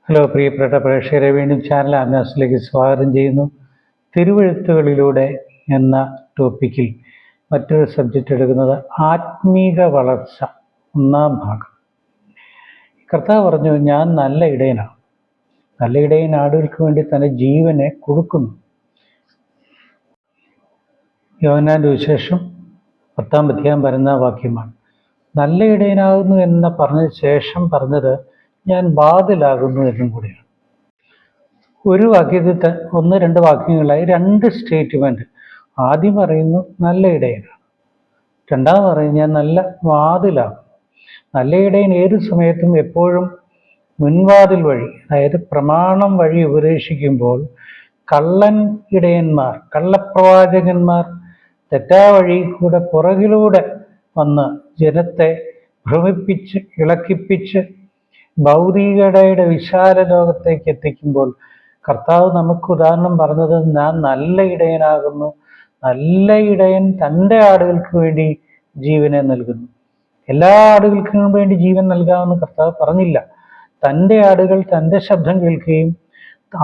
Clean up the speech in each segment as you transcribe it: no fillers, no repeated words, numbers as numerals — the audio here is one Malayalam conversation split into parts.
ഹലോ പ്രിയപ്പെട്ട പ്രേക്ഷകരെ, വീണ്ടും ചാനൽ ആംബാസിലേക്ക് സ്വാഗതം ചെയ്യുന്നു. തിരുവെഴുത്തുകളിലൂടെ എന്ന ടോപ്പിക്കിൽ മറ്റൊരു സബ്ജക്റ്റ് എടുക്കുന്നത് ആത്മീക വളർച്ച, ഒന്നാം ഭാഗം. കർത്താവ് പറഞ്ഞു, ഞാൻ നല്ല ഇടയനാണ്. നല്ല ഇടയൻ ആടുകൾക്ക് വേണ്ടി തൻ്റെ ജീവനെ കൊടുക്കുന്നു. യോഹന്നാന്റെ സുവിശേഷം 10-ാം അധ്യായം വരുന്ന വാക്യമാണ്. നല്ല ഇടയനാകുന്നു എന്ന് പറഞ്ഞ ശേഷം പറഞ്ഞത് ഞാൻ വാതിലാകുന്നു എന്നും കൂടിയാണ്. ഒരു വാക്യത്തിൽ ഒന്ന് രണ്ട് വാക്യങ്ങളായി രണ്ട് സ്റ്റേറ്റ്മെന്റ്. ആദ്യം പറയുന്നു നല്ല ഇടയനാണ്, രണ്ടാമത് പറയുന്നു ഞാൻ നല്ല വാതിലാകും. നല്ല ഇടയൻ ഏത് സമയത്തും എപ്പോഴും മുൻവാതിൽ വഴി, അതായത് പ്രമാണം വഴി ഉപദേശിക്കുമ്പോൾ കള്ളൻ ഇടയന്മാർ, കള്ളപ്രവാചകന്മാർ തെറ്റാ വഴി കൂടെ പുറകിലൂടെ വന്ന് ജനത്തെ ഭ്രമിപ്പിച്ച് ഇളക്കിപ്പിച്ച് ഭൗതികതയുടെ വിശാല ലോകത്തേക്ക് എത്തിക്കുമ്പോൾ കർത്താവ് നമുക്ക് ഉദാഹരണം പറഞ്ഞത് ഞാൻ നല്ല ഇടയനാകുന്നു. നല്ല ഇടയൻ തൻ്റെ ആടുകൾക്ക് വേണ്ടി ജീവനെ നൽകുന്നു. എല്ലാ ആടുകൾക്കും വേണ്ടി ജീവൻ നൽകാമെന്ന് കർത്താവ് പറഞ്ഞില്ല. തൻ്റെ ആടുകൾ തൻ്റെ ശബ്ദം കേൾക്കുകയും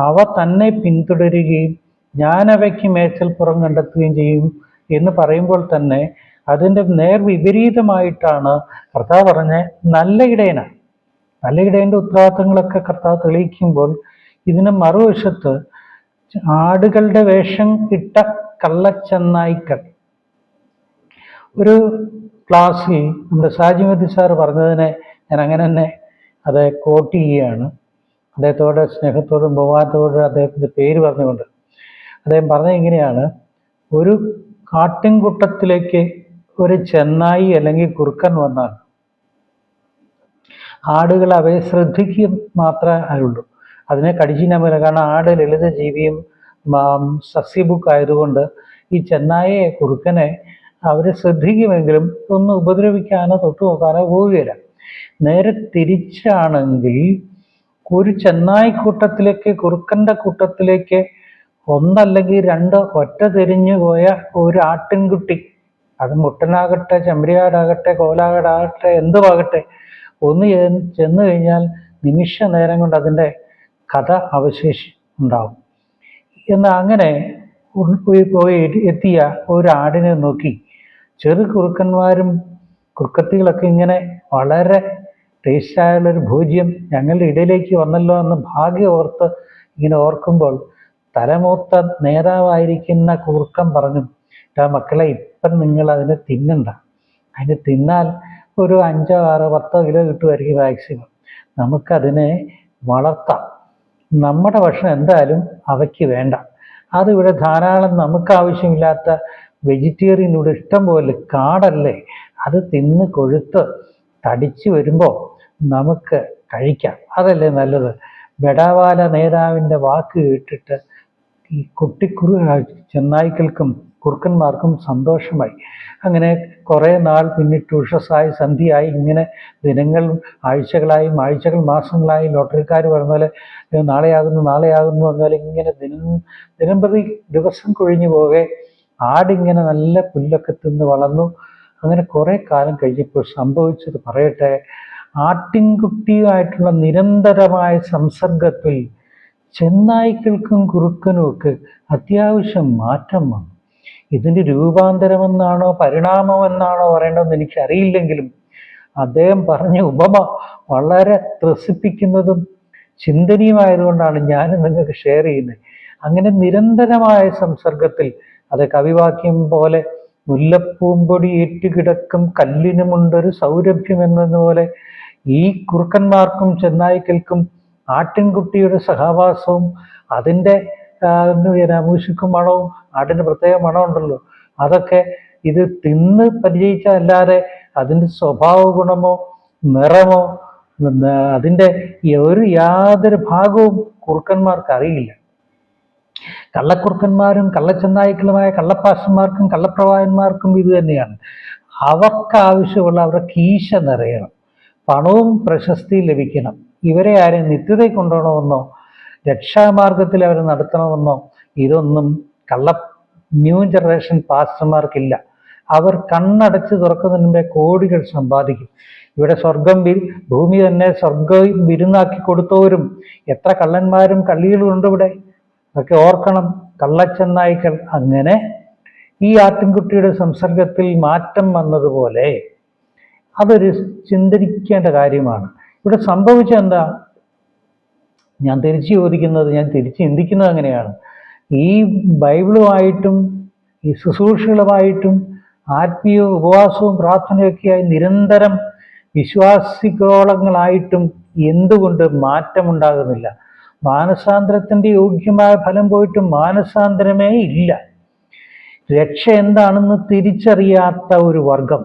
അവ തന്നെ പിന്തുടരുകയും ഞാൻ അവയ്ക്ക് മേച്ചൽപ്പുറം കണ്ടെത്തുകയും ചെയ്യും എന്ന് പറയുമ്പോൾ തന്നെ അതിൻ്റെ നേർവിപരീതമായിട്ടാണ് കർത്താവ് പറഞ്ഞ നല്ല ഇടയനാണ്. നല്ല ഇടയൻ്റെ ഉത്തരവാദിത്തങ്ങളൊക്കെ കർത്താവ് തെളിയിക്കുമ്പോൾ ഇതിന് മറുവശത്ത് ആടുകളുടെ വേഷം ഇട്ട കള്ളച്ചെന്നായ്ക്കൾ. ഒരു ക്ലാസ്സിൽ നമ്മുടെ സാജിമതി സാർ പറഞ്ഞതിനെ ഞാൻ അങ്ങനെ തന്നെ അത് കോട്ട് ചെയ്യുകയാണ്. അദ്ദേഹത്തോട് സ്നേഹത്തോടും ബഹുമാനത്തോടും അദ്ദേഹത്തിൻ്റെ പേര് പറഞ്ഞുകൊണ്ട് അദ്ദേഹം പറഞ്ഞത് ഇങ്ങനെയാണ്: ഒരു കാട്ടിൻകൂട്ടത്തിലേക്ക് ഒരു ചെന്നായി അല്ലെങ്കിൽ കുറുക്കൻ വന്നാൽ ആടുകൾ അവയെ ശ്രദ്ധിക്കുക മാത്രമേ ഉള്ളൂ, അതിനെ കടിച്ചിനമില്ല. കാരണം ആട് ലളിത ജീവിയും സസ്യബുക്ക് ആയതുകൊണ്ട് ഈ ചെന്നായെ കുറുക്കനെ അവർ ശ്രദ്ധിക്കുമെങ്കിലും ഒന്ന് ഉപദ്രവിക്കാനോ തൊട്ടു നോക്കാനോ പോവുകയില്ല. നേരെ തിരിച്ചാണെങ്കിൽ ഒരു ചെന്നായിക്കൂട്ടത്തിലേക്ക്, കുറുക്കൻ്റെ കൂട്ടത്തിലേക്ക് ഒന്നല്ലെങ്കിൽ രണ്ട് ഒറ്റ തിരിഞ്ഞു പോയ ഒരു ആട്ടിൻകുട്ടി, അത് മുട്ടനാകട്ടെ, ചെമ്മരിയാടാകട്ടെ, കോലാകടാകട്ടെ, എന്തുമാകട്ടെ, ഒന്ന് ചെന്ന് കഴിഞ്ഞാൽ നിമിഷ നേരം കൊണ്ട് അതിൻ്റെ കഥ ഉണ്ടാവും. എന്നാൽ അങ്ങനെ പോയി എത്തിയ ഒരു ആടിനെ നോക്കി ചെറു കുറുക്കന്മാരും കുറുക്കത്തികളൊക്കെ ഇങ്ങനെ വളരെ ടേസ്റ്റായുള്ളൊരു ഭോജ്യം ഞങ്ങളുടെ ഇടയിലേക്ക് വന്നല്ലോ എന്ന് ഭാഗ്യം ഓർത്ത് ഇങ്ങനെ ഓർക്കുമ്പോൾ തലമൂത്ത നേതാവായിരിക്കുന്ന കുറുക്കൻ പറഞ്ഞു, മക്കളെ, ഇപ്പം നിങ്ങൾ അതിനെ തിന്നണ്ട. അതിന് തിന്നാൽ ഒരു 5, 6, 10 കിലോ കിട്ടുമായിരിക്കും മാക്സിമം. നമുക്കതിനെ വളർത്താം. നമ്മുടെ ഭക്ഷണം എന്തായാലും അവയ്ക്ക് വേണ്ട. അതിവിടെ ധാരാളം നമുക്ക് ആവശ്യമില്ലാത്ത വെജിറ്റേറിയൻ ഇവിടെ ഇഷ്ടം പോലെ കാടല്ലേ, അത് തിന്ന് കൊഴുത്ത് തടിച്ചു വരുമ്പോൾ നമുക്ക് കഴിക്കാം, അതല്ലേ നല്ലത്. ബെടാവാല നേതാവിൻ്റെ വാക്ക് കേട്ടിട്ട് ഈ ചെന്നായ്ക്കൾക്കും കുറുക്കന്മാർക്കും സന്തോഷമായി. അങ്ങനെ കുറേ നാൾ പിന്നിട്ട് ഉഷസ്സായി സന്ധ്യയായി, ഇങ്ങനെ ദിനങ്ങൾ ആഴ്ചകളായും ആഴ്ചകൾ മാസങ്ങളായി ലോട്ടറിക്കാർ പറഞ്ഞ പോലെ നാളെയാകുന്നു എന്നാൽ ഇങ്ങനെ ദിനം പ്രതി ദിവസം കൊഴിഞ്ഞു പോകെ ആടിങ്ങനെ നല്ല പുല്ലൊക്കെ തിന്ന് വളർന്നു. അങ്ങനെ കുറേ കാലം കഴിഞ്ഞപ്പോൾ സംഭവിച്ചത് പറയട്ടെ. ആട്ടിൻകുട്ടിയുമായിട്ടുള്ള നിരന്തരമായ സംസർഗത്തിൽ ചെന്നായ്ക്കൾക്കും കുറുക്കനുമൊക്കെ അത്യാവശ്യം മാറ്റം വന്നു. ഇതിൻ്റെ രൂപാന്തരമെന്നാണോ പരിണാമമെന്നാണോ പറയേണ്ടതെന്ന് എനിക്കറിയില്ലെങ്കിലും അദ്ദേഹം പറഞ്ഞ ഉപമ വളരെ ത്രസിപ്പിക്കുന്നതും ചിന്തനീയമായതുകൊണ്ടാണ് ഞാൻ നിങ്ങൾക്ക് ഷെയർ ചെയ്യുന്നത്. അങ്ങനെ നിരന്തരമായ സംസർഗത്തിൽ, അത് കവിവാക്യം പോലെ മുല്ലപ്പൂമ്പൊടി ഏറ്റുകിടക്കും കല്ലിനുമുണ്ടൊരു സൗരഭ്യം എന്നതുപോലെ ഈ കുറുക്കന്മാർക്കും ചെന്നായ്ക്കൾക്കും ആട്ടിൻകുട്ടിയുടെ സഹവാസവും അതിൻ്റെ മൂശിക്കും മണവും, ആട്ടിൻ്റെ പ്രത്യേക മണമുണ്ടല്ലോ, അതൊക്കെ ഇത് തിന്ന് പരിചയിച്ചല്ലാതെ അതിൻ്റെ സ്വഭാവ ഗുണമോ നിറമോ അതിൻ്റെ യാതൊരു ഭാഗവും കുറുക്കന്മാർക്ക് അറിയില്ല. കള്ളക്കുറുക്കന്മാരും കള്ളച്ചെന്നായ്ക്കളുമായ കള്ളപ്പാസ്റ്റർമാർക്കും കള്ളപ്രവാചകന്മാർക്കും ഇത് തന്നെയാണ്. അവർക്ക് ആവശ്യമുള്ള അവരുടെ കീശ നിറയണം, പണവും പ്രശസ്തിയും ലഭിക്കണം. ഇവരെ ആരെയും നിത്യതയിൽ കൊണ്ടുപോകണമെന്നോ രക്ഷാമാർഗത്തിൽ അവരെ നടത്തണമെന്നോ ഇതൊന്നും ന്യൂ ജനറേഷൻ പാസ്റ്റർമാർക്കില്ല. അവർ കണ്ണടച്ച് തുറക്കുന്നതിന് മുമ്പേ കോടികൾ സമ്പാദിക്കും. ഇവിടെ ഭൂമി തന്നെ സ്വർഗം വിരുന്നാക്കി കൊടുത്തവരും എത്ര കള്ളന്മാരും കള്ളികളും ഉണ്ട് ഇവിടെ. അതൊക്കെ ഓർക്കണം. കള്ളച്ചെന്നായ്ക്കൾ. അങ്ങനെ ഈ ആട്ടിൻകുട്ടിയുടെ സംസർഗത്തിൽ മാറ്റം വന്നതുപോലെ അതൊരു ചിന്തിക്കേണ്ട കാര്യമാണ്. ഇവിടെ സംഭവിച്ചെന്താ? ഞാൻ തിരിച്ചു ചോദിക്കുന്നത്, ഞാൻ തിരിച്ച് ചിന്തിക്കുന്നത് അങ്ങനെയാണ്. ഈ ബൈബിളുമായിട്ടും ഈ ശുശ്രൂഷകളുമായിട്ടും ആത്മീയ ഉപവാസവും പ്രാർത്ഥനയൊക്കെയായി നിരന്തരം വിശ്വാസികളോളങ്ങളായിട്ടും എന്തുകൊണ്ട് മാറ്റമുണ്ടാകുന്നില്ല? മാനസാന്തരത്തിൻ്റെ യോഗ്യമായ ഫലം പോയിട്ടും മാനസാന്തരമേ ഇല്ല. രക്ഷ എന്താണെന്ന് തിരിച്ചറിയാത്ത ഒരു വർഗം.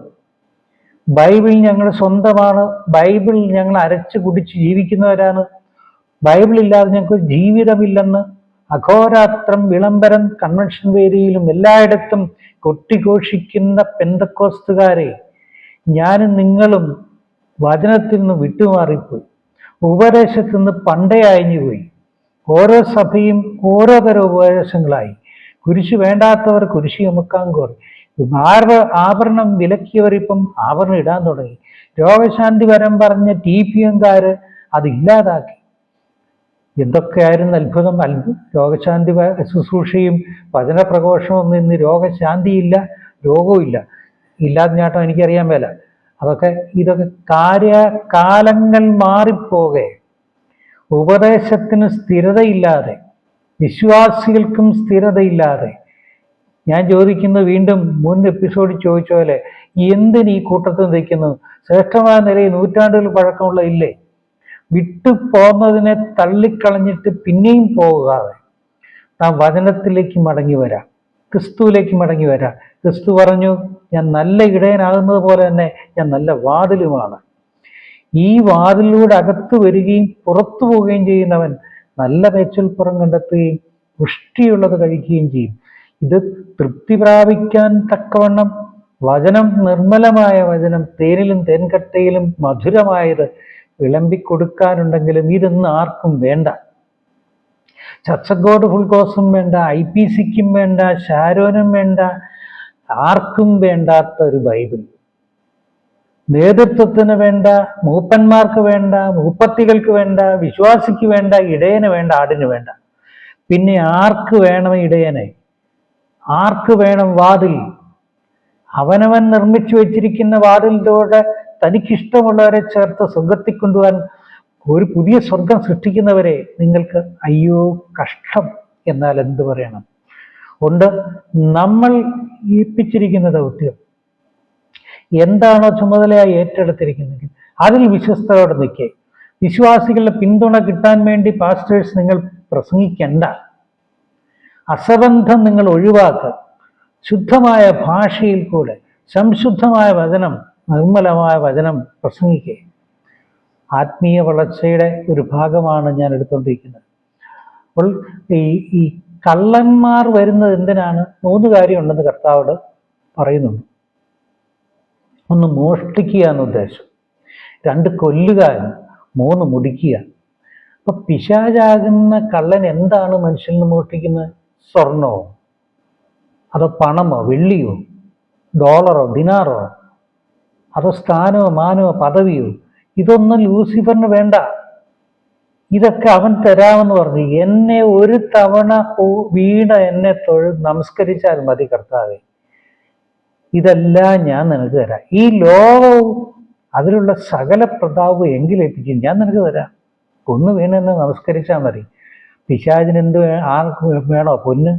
ബൈബിൾ ഞങ്ങളുടെ സ്വന്തമാണ്, ബൈബിൾ ഞങ്ങൾ അരച്ചു കുടിച്ച് ജീവിക്കുന്നവരാണ്, ബൈബിൾ ഇല്ലാതെ ഞങ്ങൾക്ക് ജീവിതമില്ലെന്ന് അഘോരാത്രം വിളംബരം കൺവെൻഷൻ വേദിയിലും എല്ലായിടത്തും കൊട്ടിഘോഷിക്കുന്ന പെന്തക്കോസ്തുകാരെ, ഞാനും നിങ്ങളും വചനത്തിൽ നിന്ന് വിട്ടുമാറിപ്പോയി, ഉപദേശത്തിൽ നിന്ന് പണ്ടേ അയഞ്ഞുപോയി. ഓരോ സഭയും ഓരോ തരം ഉപദേശങ്ങളായി. കുരിശ് വേണ്ടാത്തവർ കുരിശ് ചുമക്കാൻ കോറി. ആഭരണം വിലക്കിയവർ ഇപ്പം ആഭരണം ഇടാൻ തുടങ്ങി. രോഗശാന്തി വരം പറഞ്ഞ TPM-കാർ അതില്ലാതാക്കി. എന്തൊക്കെയായിരുന്നു അത്ഭുതം! രോഗശാന്തി ശുശ്രൂഷയും വചനപ്രഘോഷവും ഒന്നും ഇന്ന് രോഗശാന്തിയില്ല, രോഗവുമില്ല. ഇല്ലാത്ത ഞാട്ടം എനിക്കറിയാൻ മേല. ഇതൊക്കെ കാലങ്ങൾ മാറിപ്പോകെ ഉപദേശത്തിന് സ്ഥിരതയില്ലാതെ, വിശ്വാസികൾക്കും സ്ഥിരതയില്ലാതെ, ഞാൻ ചോദിക്കുന്നത് വീണ്ടും മുൻ എപ്പിസോഡിൽ ചോദിച്ച പോലെ, എന്തിന് ഈ കൂട്ടത്തിൽ നിൽക്കുന്നത്? ശ്രേഷ്ഠമായ നിലയിൽ നൂറ്റാണ്ടുകൾ പഴക്കമുള്ള ഇല്ലേ? വിട്ടു പോന്നതിനെ തള്ളിക്കളഞ്ഞിട്ട് പിന്നെയും പോകാതെ നാം വചനത്തിലേക്ക് മടങ്ങി വരാം, ക്രിസ്തുവിലേക്ക് മടങ്ങി വരാം. ക്രിസ്തു പറഞ്ഞു, ഞാൻ നല്ല ഇടയനാകുന്നത് പോലെ തന്നെ ഞാൻ നല്ല വാതിലുമാണ്. ഈ വാതിലൂടെ അകത്ത് വരികയും പുറത്തു പോവുകയും ചെയ്യുന്നവൻ നല്ല മേച്ചൽപ്പുറം കണ്ടെത്തുകയും പുഷ്ടിയുള്ളത് കഴിക്കുകയും ചെയ്യും. ഇത് തൃപ്തി പ്രാപിക്കാൻ തക്കവണ്ണം വചനം, നിർമ്മലമായ വചനം, തേനിലും തേൻകട്ടയിലും മധുരമായത് വിളമ്പിക്കൊടുക്കാനുണ്ടെങ്കിലും ഇതൊന്നും ആർക്കും വേണ്ട. ചർച്ചഗോഡ് ഫുൾകോസും വേണ്ട, IPCക്കും വേണ്ട, ഷാരോനും വേണ്ട, ആർക്കും വേണ്ടാത്ത ഒരു ബൈബിൾ. നേതൃത്വത്തിന് വേണ്ട, മൂപ്പന്മാർക്ക് വേണ്ട, മൂപ്പത്തികൾക്ക് വേണ്ട, വിശ്വാസിക്ക് വേണ്ട, ഇടയന് വേണ്ട, ആടിന് വേണ്ട. പിന്നെ ആർക്ക് വേണം ഇടയനെ? ആർക്ക് വേണം വാതിൽ? അവനവൻ നിർമ്മിച്ചു വെച്ചിരിക്കുന്ന വാതിലിലൂടെ തനിക്കിഷ്ടമുള്ളവരെ ചേർത്ത് സ്വർഗത്തിൽ കൊണ്ടുപോകാൻ ഒരു പുതിയ സ്വർഗം സൃഷ്ടിക്കുന്നവരെ നിങ്ങൾക്ക് അയ്യോ കഷ്ടം. എന്നാൽ എന്ത് പറയണം? ഉണ്ട്, നമ്മൾ ഏൽപ്പിച്ചിരിക്കുന്ന ദൗത്യം എന്താണോ ചുമതലയായി ഏറ്റെടുത്തിരിക്കുന്നത് അതിൽ വിശ്വസ്തയോടെ നിൽക്കേ. വിശ്വാസികളുടെ പിന്തുണ കിട്ടാൻ വേണ്ടി പാസ്റ്റേഴ്സ് നിങ്ങൾ പ്രസംഗിക്കണ്ട. അസംബന്ധം നിങ്ങൾ ഒഴിവാക്കുക. ശുദ്ധമായ ഭാഷയിൽ കൂടെ സംശുദ്ധമായ വചനം, നിർമ്മലമായ വചനം പ്രസംഗിക്കുക. ആത്മീയ വളർച്ചയുടെ ഒരു ഭാഗമാണ് ഞാൻ എടുത്തുകൊണ്ടിരിക്കുന്നത്. അപ്പോൾ ഈ കള്ളന്മാർ വരുന്നത് എന്തിനാണ്? 3 കാര്യമുണ്ടെന്ന് കർത്താവോട് പറയുന്നുണ്ട്. 1 മോഷ്ടിക്കുക എന്ന ഉദ്ദേശം, 2 കൊല്ലുക, 3 മുടിക്കുക. അപ്പൊ പിശാചാകുന്ന കള്ളൻ എന്താണ് മനുഷ്യനിൽ നിന്ന് മോഷ്ടിക്കുന്നത്? സ്വർണമോ, അതോ പണമോ, വെള്ളിയോ, ഡോളറോ, ദിനാറോ, അതോ സ്ഥാനമോ, മാനമോ, പദവിയോ? ഇതൊന്നും ലൂസിഫറിന് വേണ്ട. ഇതൊക്കെ അവൻ തരാമെന്ന് പറഞ്ഞു. എന്നെ ഒരു തവണ വീണ എന്നെ നമസ്കരിച്ചാൽ മതി കർത്താവേ, ഇതെല്ലാം ഞാൻ നിനക്ക് തരാം. ഈ ലോകവും അതിലുള്ള സകല പ്രതാപവും എങ്കിലേൽപ്പിക്കും, ഞാൻ നിനക്ക് തരാം. ഒന്ന് വീണെന്നെ നമസ്കരിച്ചാൽ മതി. പിശാചിന് ആർക്ക് വേണോ? പൊന്ന്.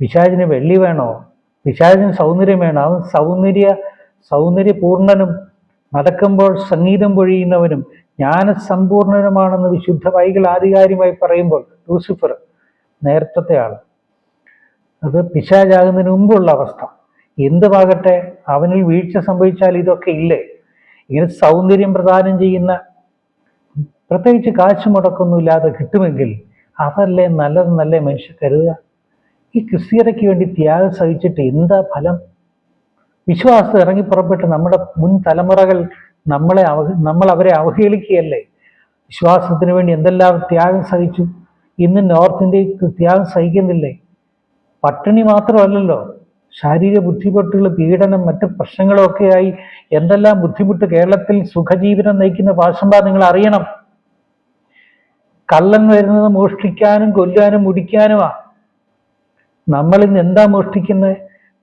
പിശാചിന് വെള്ളി വേണോ? പിശാചിന് സൗന്ദര്യം വേണോ? അവൻ സൗന്ദര്യപൂർണനും നടക്കുമ്പോൾ സംഗീതം പൊഴിയുന്നവനും ജ്ഞാനസമ്പൂർണനുമാണെന്ന് വിശുദ്ധ ബൈബിൾ ആധികാരികമായി പറയുമ്പോൾ ലൂസിഫർ നേരത്തെ ആൾ, അത് പിശാചാകുന്നതിന് മുമ്പുള്ള അവസ്ഥ. എന്തുമാകട്ടെ, അവനിൽ വീഴ്ച സംഭവിച്ചാൽ ഇതൊക്കെ ഇല്ലേ? ഇങ്ങനെ സൗന്ദര്യം പ്രദാനം ചെയ്യുന്ന, പ്രത്യേകിച്ച് കാശ് മുടക്കൊന്നുമില്ലാതെ കിട്ടുമെങ്കിൽ അതല്ലേ നല്ലതെന്നല്ലേ മനുഷ്യർ കരുതുക? ഈ ക്രിസ്തീയതയ്ക്ക് വേണ്ടി ത്യാഗം സഹിച്ചിട്ട് എന്താ ഫലം? വിശ്വാസത്തിൽ ഇറങ്ങി പുറപ്പെട്ട് നമ്മുടെ മുൻ തലമുറകൾ നമ്മൾ അവരെ അവഹേളിക്കുകയല്ലേ? വിശ്വാസത്തിന് വേണ്ടി എന്തെല്ലാം ത്യാഗം സഹിച്ചു. ഇന്ന് നോർത്ത് ഇന്ത്യക്ക് ത്യാഗം സഹിക്കുന്നില്ലേ? പട്ടിണി മാത്രമല്ലല്ലോ, ശാരീരിക ബുദ്ധിമുട്ടുകൾ, പീഡനം, മറ്റ് പ്രശ്നങ്ങളൊക്കെയായി എന്തെല്ലാം ബുദ്ധിമുട്ട് കേരളത്തിൽ സുഖജീവനം നയിക്കുന്ന പാഷമ്പാ നിങ്ങൾ അറിയണം. കള്ളൻ വരുന്നത് മോഷ്ടിക്കാനും കൊല്ലാനും മുടിക്കാനുമാ. നമ്മളിന്ന് എന്താ മോഷ്ടിക്കുന്നത്?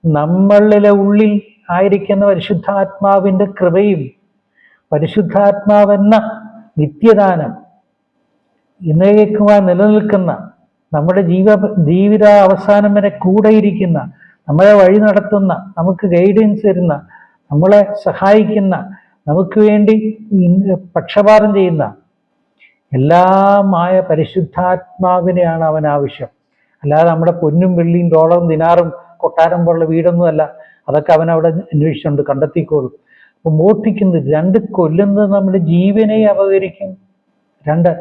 നമ്മളിലെ ഉള്ളിൽ ആയിരിക്കുന്ന പരിശുദ്ധാത്മാവിൻ്റെ കൃപയും പരിശുദ്ധാത്മാവെന്ന നിത്യദാനം എന്നേക്കുമായി നിലനിൽക്കുന്ന, നമ്മുടെ ജീവിത അവസാനം വരെ കൂടെയിരിക്കുന്ന, നമ്മളെ വഴി നടത്തുന്ന, നമുക്ക് ഗൈഡൻസ് തരുന്ന, നമ്മളെ സഹായിക്കുന്ന, നമുക്ക് വേണ്ടി പക്ഷപാതം ചെയ്യുന്ന എല്ലാമായ പരിശുദ്ധാത്മാവിനെയാണ് അവൻ ആവശ്യം. അല്ലാതെ നമ്മുടെ പൊന്നും വെള്ളിയും ഡോളറും ദിനാറും കൊട്ടാരം പോലുള്ള വീടൊന്നുമല്ല. അതൊക്കെ അവൻ അവിടെ അന്വേഷിച്ചുകൊണ്ട് കണ്ടെത്തിക്കോളും. അപ്പോൾ മോഷ്ടിക്കുന്നത്, 2 കൊല്ലുന്നത് നമ്മുടെ ജീവനെ അപകരിക്കും. 2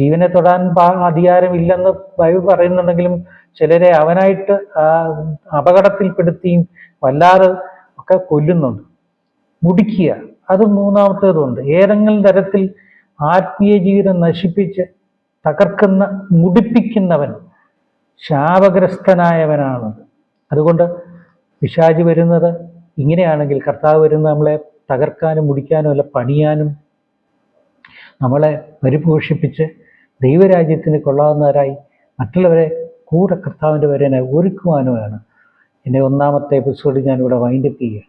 ജീവനെ തൊടാൻ അധികാരമില്ലെന്ന് ബൈബിൾ പറയുന്നുണ്ടെങ്കിലും ചിലരെ അവനായിട്ട് അപകടത്തിൽപ്പെടുത്തിയും വല്ലാതെ ഒക്കെ കൊല്ലുന്നുണ്ട്. മുടിക്കുക, അത് മൂന്നാമത്തേതുണ്ട്. ഏതെങ്കിലും തരത്തിൽ ആത്മീയ ജീവിതം നശിപ്പിച്ച് തകർക്കുന്ന, മുടിപ്പിക്കുന്നവൻ ശാപഗ്രസ്തനായവനാണ്. അതുകൊണ്ട് പിശാച് വരുന്നത് ഇങ്ങനെയാണെങ്കിൽ, കർത്താവ് വരുന്നത് നമ്മളെ തകർക്കാനും മുടിക്കാനും അല്ല, പണിയാനും, നമ്മളെ പരിപോഷിപ്പിച്ച് ദൈവരാജ്യത്തിന് കൊള്ളാവുന്നവരായി മറ്റുള്ളവരെ കൂടെ കർത്താവിൻ്റെ വരനെ ഒരുക്കുവാനുമാണ്. എൻ്റെ 1ാമത്തെ എപ്പിസോഡ് ഞാനിവിടെ വൈൻഡപ്പ് ചെയ്യുക.